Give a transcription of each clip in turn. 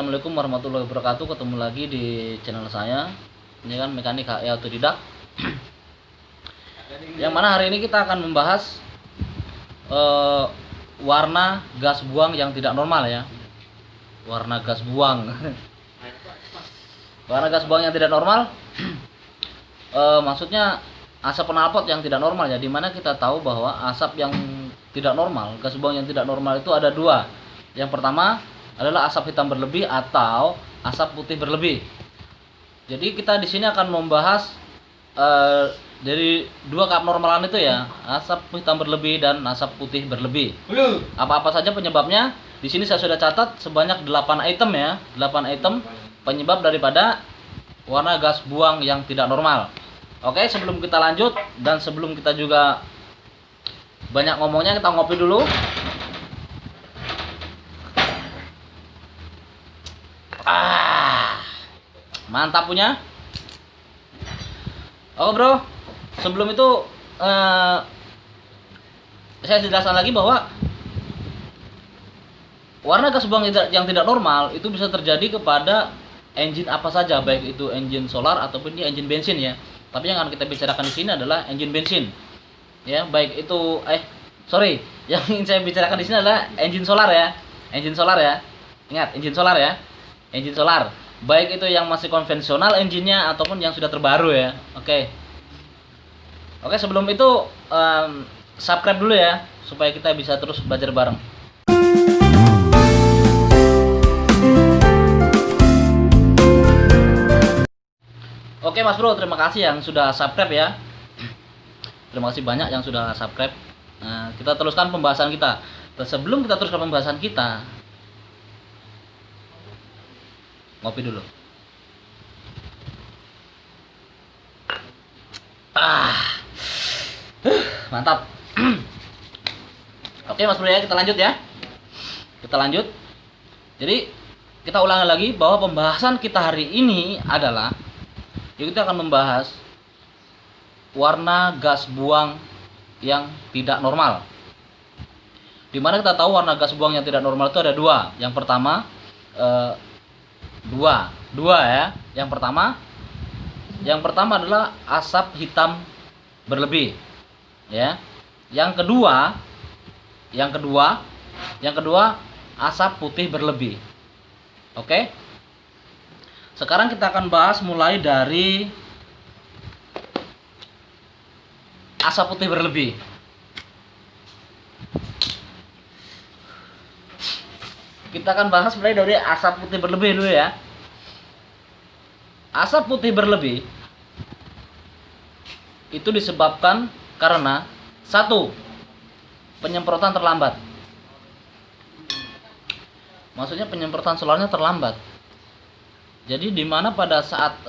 Assalamualaikum warahmatullahi wabarakatuh. Ketemu lagi di channel saya. Ini kan Mekanik HE Autodidak. Yang mana hari ini kita akan membahas warna gas buang yang tidak normal ya. Warna gas buang. Warna gas buang yang tidak normal. Maksudnya asap knalpot yang tidak normal ya. Dimana kita tahu bahwa asap yang tidak normal, gas buang yang tidak normal itu ada dua. Yang pertama adalah asap hitam berlebih atau asap putih berlebih. Jadi kita di sini akan membahas dari dua keabnormalan itu ya, asap hitam berlebih dan asap putih berlebih. Apa-apa saja penyebabnya? Di sini saya sudah catat sebanyak 8 item ya, 8 item penyebab daripada warna gas buang yang tidak normal. Oke, sebelum kita lanjut dan sebelum kita juga banyak ngomongnya, kita ngopi dulu. Mantap punya. Oke bro, sebelum itu saya jelaskan lagi bahwa warna gas buang yang tidak normal itu bisa terjadi kepada engine apa saja, baik itu engine solar ataupun dia engine bensin ya. Tapi yang akan kita bicarakan di sini adalah engine bensin. Ya, baik itu yang ingin saya bicarakan di sini adalah engine solar ya. Engine solar ya. Ingat, engine solar ya. Engine solar. Baik itu yang masih konvensional engine-nya ataupun yang sudah terbaru ya. Oke, sebelum itu subscribe dulu ya supaya kita bisa terus belajar bareng. Oke Mas Bro, terima kasih yang sudah subscribe ya. Terima kasih banyak yang sudah subscribe. Kita teruskan pembahasan kita. Sebelum kita teruskan pembahasan kita, ngopi dulu. Mantap. Oke Mas Bro ya, kita lanjut ya. Kita lanjut. Jadi kita ulangi lagi bahwa pembahasan kita hari ini adalah kita akan membahas warna gas buang yang tidak normal. Dimana kita tahu warna gas buang yang tidak normal itu ada dua. Yang pertama dua ya. Yang pertama adalah asap hitam berlebih ya. Yang kedua asap putih berlebih. Oke, sekarang kita akan bahas mulai dari asap putih berlebih. Kita akan bahas mulai dari asap putih berlebih dulu ya. Asap putih berlebih itu disebabkan karena satu, penyemprotan terlambat. Maksudnya penyemprotan solarnya terlambat. Jadi dimana pada saat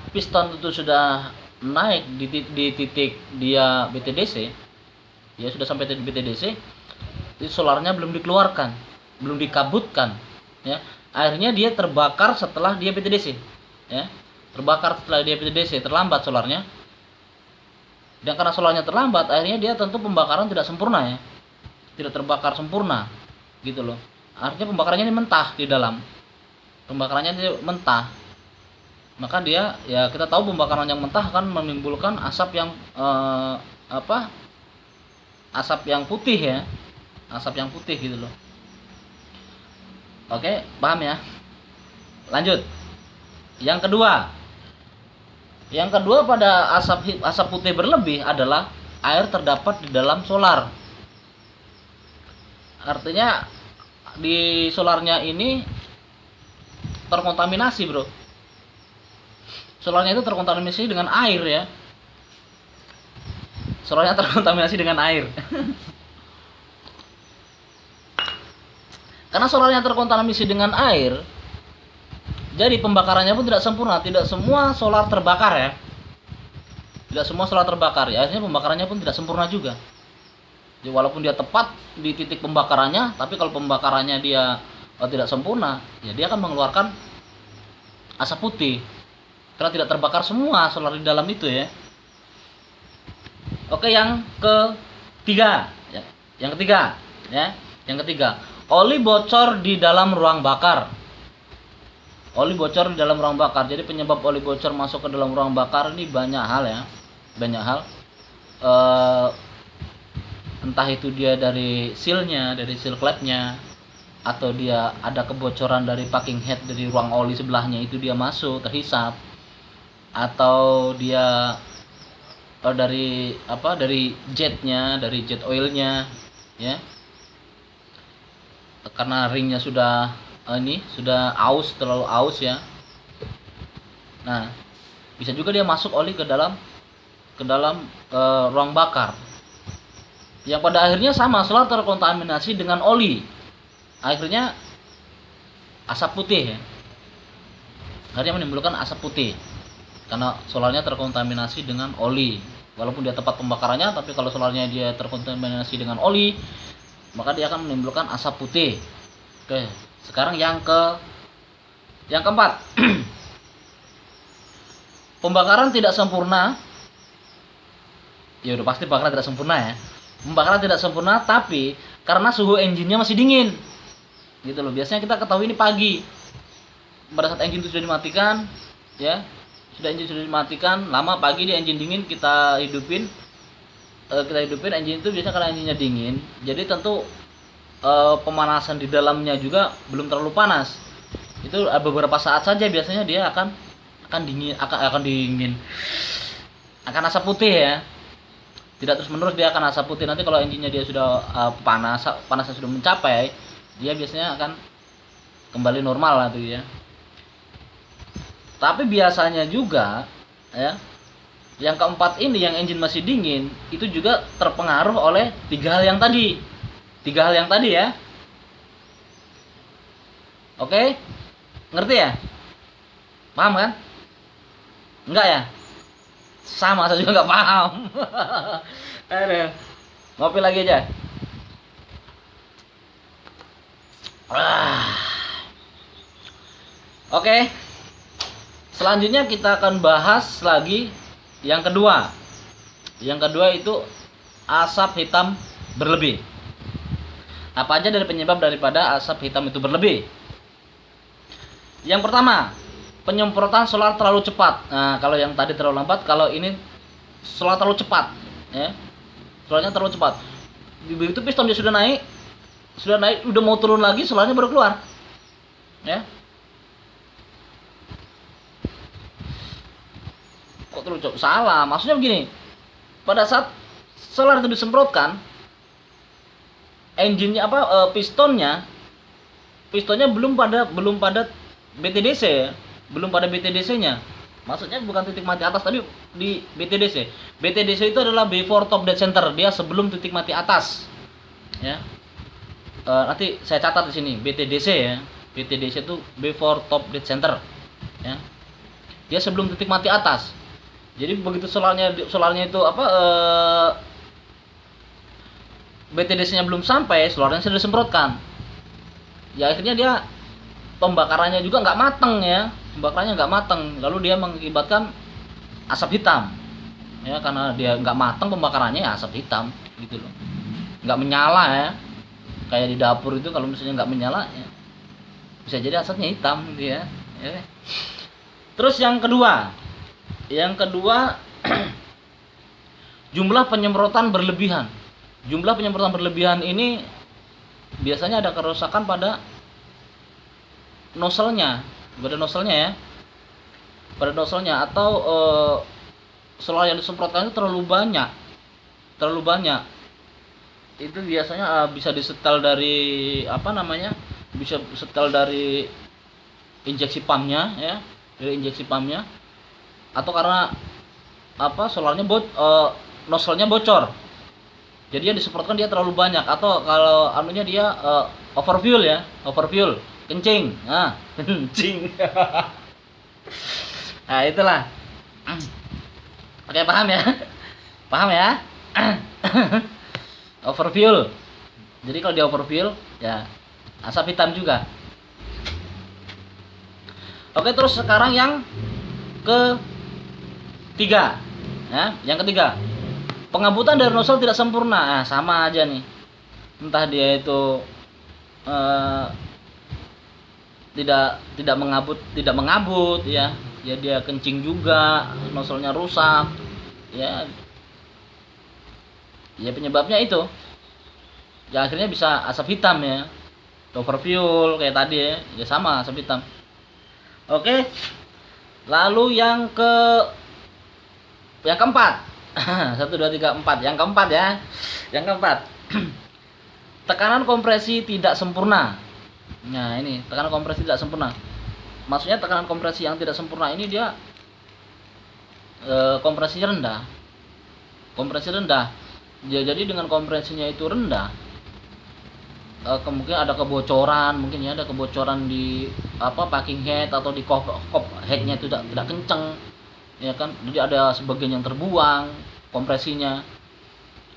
piston itu sudah naik di titik dia BTDC, ya sudah sampai titik BTDC, itu solarnya belum dikeluarkan, belum dikabutkan ya. Akhirnya dia terbakar setelah dia BTDC ya. Terbakar setelah dia BTDC, terlambat solarnya. Dan karena solarnya terlambat, akhirnya dia tentu pembakaran tidak sempurna ya. Tidak terbakar sempurna gitu loh. Artinya pembakarannya ini mentah di dalam. Pembakarannya ini mentah. Maka dia ya, kita tahu pembakaran yang mentah akan menimbulkan asap yang asap yang putih ya. Asap yang putih gitu loh. Oke, paham ya? Lanjut. Yang kedua pada asap putih berlebih adalah air terdapat di dalam solar. Artinya di solarnya ini terkontaminasi, bro. Solarnya itu terkontaminasi dengan air ya. Solarnya terkontaminasi dengan air. Karena solarnya terkontaminasi dengan air, jadi pembakarannya pun tidak sempurna. Tidak semua solar terbakar ya. Tidak semua solar terbakar ya. Akhirnya pembakarannya pun tidak sempurna juga. Jadi walaupun dia tepat di titik pembakarannya, tapi kalau pembakarannya dia tidak sempurna, ya dia akan mengeluarkan asap putih. Karena tidak terbakar semua solar di dalam itu ya. Oke, yang ketiga, Oli bocor di dalam ruang bakar. Oli bocor di dalam ruang bakar. Jadi penyebab oli bocor masuk ke dalam ruang bakar ini banyak hal ya. Banyak hal. Entah itu dia dari sealnya, dari seal klepnya, atau dia ada kebocoran dari packing head dari ruang oli sebelahnya, itu dia masuk terhisap, atau dia dari jetnya, dari jet oilnya ya, karena ringnya sudah aus, terlalu aus ya. Nah, bisa juga dia masuk oli ke dalam ruang bakar, yang pada akhirnya sama, solar terkontaminasi dengan oli, akhirnya asap putih ya. Akhirnya menimbulkan asap putih karena solarnya terkontaminasi dengan oli. Walaupun dia tempat pembakarannya, tapi kalau solarnya dia terkontaminasi dengan oli, maka dia akan menimbulkan asap putih. Oke, sekarang yang keempat. Pembakaran tidak sempurna. Ya udah pasti pembakaran tidak sempurna ya. Pembakaran tidak sempurna, tapi karena suhu engine-nya masih dingin. Gitu loh. Biasanya kita ketahui ini pagi. Pada saat engine itu sudah dimatikan, ya. Engine sudah dimatikan, lama pagi dia engine dingin, kita hidupin engine itu biasanya karena engine-nya dingin. Jadi tentu pemanasan di dalamnya juga belum terlalu panas. Itu beberapa saat saja biasanya dia akan asap putih ya. Tidak terus menerus dia akan asap putih. Nanti kalau engine-nya dia sudah panasnya sudah mencapai, dia biasanya akan kembali normal lah tuh ya. Tapi biasanya juga ya, yang keempat ini, yang engine masih dingin, itu juga terpengaruh oleh tiga hal yang tadi ya. Oke, ngerti ya? Paham kan? Enggak ya? Sama, saya juga nggak paham. Aduh, ngopi lagi aja. Oke. Selanjutnya kita akan bahas lagi yang kedua. Yang kedua itu asap hitam berlebih. Apa aja dari penyebab daripada asap hitam itu berlebih? Yang pertama, penyemprotan solar terlalu cepat. Nah, kalau yang tadi terlalu lambat, kalau ini solar terlalu cepat, ya. Solarnya terlalu cepat. Begitu piston dia sudah naik, udah mau turun lagi, solarnya baru keluar. Ya. Kok terlalu cepat? Salah. Maksudnya begini. Pada saat solar itu disemprotkan, engine-nya pistonnya belum pada BTDC ya. Belum pada BTDC-nya. Maksudnya bukan titik mati atas, tadi di BTDC. BTDC itu adalah before top dead center, dia sebelum titik mati atas. Ya. Nanti saya catat di sini BTDC ya. BTDC itu before top dead center. Ya. Dia sebelum titik mati atas. Jadi begitu solarnya itu BTDC-nya belum sampai, solarnya sudah disemprotkan. Ya akhirnya dia pembakarannya juga nggak mateng ya. Pembakarannya nggak mateng, lalu dia mengakibatkan asap hitam. Ya karena dia nggak mateng pembakarannya, ya asap hitam gitu loh. Nggak menyala ya. Kayak di dapur itu kalau misalnya nggak menyala ya, bisa jadi asapnya hitam gitu ya. Terus yang kedua jumlah penyemprotan berlebihan. Jumlah penyemprotan berlebihan ini biasanya ada kerusakan pada nozzle-nya, ya. Pada nozzle-nya atau solar yang disemprotkan itu terlalu banyak. Itu biasanya bisa disetel dari bisa setel dari injeksi pumpnya ya, atau karena solarnya nozzle-nya bocor. Jadi yang disemprotkan dia terlalu banyak, atau kalau dia overfuel, kencing. Nah, kencing. Nah, itulah. Oke, paham ya? Paham ya? Overfuel. Jadi kalau dia overfuel ya asap hitam juga. Oke, terus sekarang yang ketiga. Ya, yang ketiga. Pengabutan dari nozzle tidak sempurna. Nah, sama aja nih. Entah dia itu eh, tidak mengabut ya. Ya dia kencing juga, nozzle-nya rusak. Ya. Ya penyebabnya itu. Ya akhirnya bisa asap hitam ya. Overfuel kayak tadi ya. Ya sama asap hitam. Oke. Lalu yang keempat. 1 2 3 4. Yang keempat ya. Yang keempat. Tekanan kompresi tidak sempurna. Nah, ini tekanan kompresi tidak sempurna. Maksudnya tekanan kompresi yang tidak sempurna ini dia kompresinya rendah. Kompresi rendah. Ya, jadi dengan kompresinya itu rendah, kemungkinan ada kebocoran, mungkin ya ada kebocoran di packing head atau di kop headnya itu tidak kencang, ya kan? Jadi ada sebagian yang terbuang kompresinya,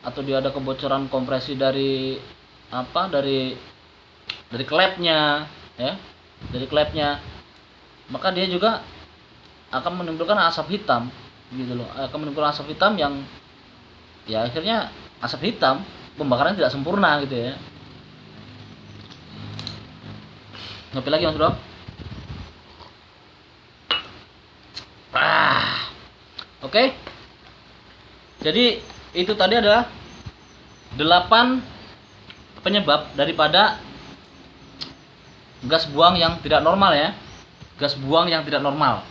atau dia ada kebocoran kompresi dari dari klepnya, ya, dari klepnya, maka dia juga akan menimbulkan asap hitam, gitu loh. Akan menimbulkan asap hitam yang ya akhirnya asap hitam, pembakaran tidak sempurna gitu ya. Ngopi lagi Mas Bro. Oke. Jadi itu tadi adalah 8 penyebab daripada gas buang yang tidak normal ya. Gas buang yang tidak normal.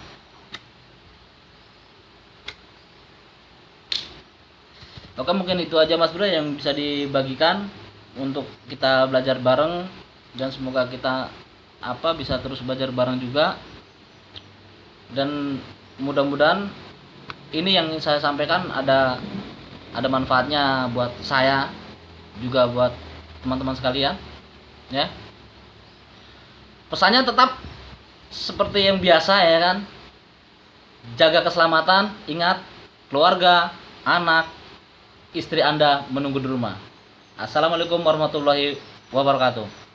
Oke, mungkin itu aja Mas Bro yang bisa dibagikan untuk kita belajar bareng, dan semoga kita bisa terus belajar bareng juga. Dan mudah-mudahan ini yang saya sampaikan ada manfaatnya buat saya juga buat teman-teman sekalian ya. Pesannya tetap seperti yang biasa ya kan. Jaga keselamatan, ingat keluarga, anak, istri Anda menunggu di rumah. Assalamualaikum warahmatullahi wabarakatuh.